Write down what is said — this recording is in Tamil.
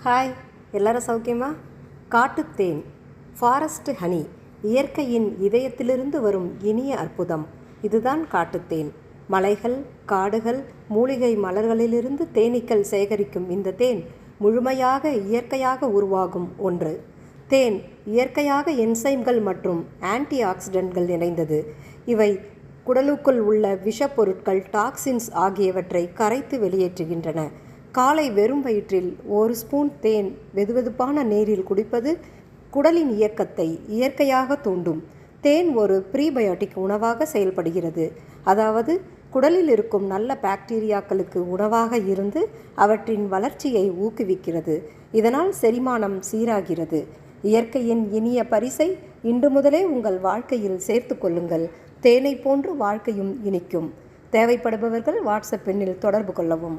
ஹாய், எல்லாரும் சௌக்கியமா? காட்டுத்தேன், ஃபாரஸ்ட் ஹனி, இயற்கையின் இதயத்திலிருந்து வரும் இனிய அற்புதம். இதுதான் காட்டுத்தேன். மலைகள், காடுகள், மூலிகை மலர்களிலிருந்து தேனீக்கள் சேகரிக்கும் இந்த தேன் முழுமையாக இயற்கையாக உருவாகும் ஒன்று. தேன் இயற்கையாக என்சைம்கள் மற்றும் ஆன்டி ஆக்சிடென்ட்கள் நிறைந்தது. இவை குடலுக்குள் உள்ள விஷப்பொருட்கள், டாக்சின்ஸ் ஆகியவற்றை கரைத்து வெளியேற்றுகின்றன. காலை வெறும் வயிற்றில் 1 ஸ்பூன் தேன் வெதுவெதுப்பான நீரில் குடிப்பது குடலின் இயக்கத்தை இயற்கையாக தூண்டும். தேன் ஒரு ப்ரீபயோட்டிக் உணவாக செயல்படுகிறது. அதாவது குடலில் இருக்கும் நல்ல பாக்டீரியாக்களுக்கு உணவாக இருந்து அவற்றின் வளர்ச்சியை ஊக்குவிக்கிறது. இதனால் செரிமானம் சீராகிறது. இயற்கையின் இனிய பரிசை இன்று முதலே உங்கள் வாழ்க்கையில் சேர்த்து கொள்ளுங்கள். தேனை போன்று வாழ்க்கையும் இனிக்கும். தேவைப்படுபவர்கள் வாட்ஸ்அப் எண்ணில் தொடர்பு கொள்ளவும்.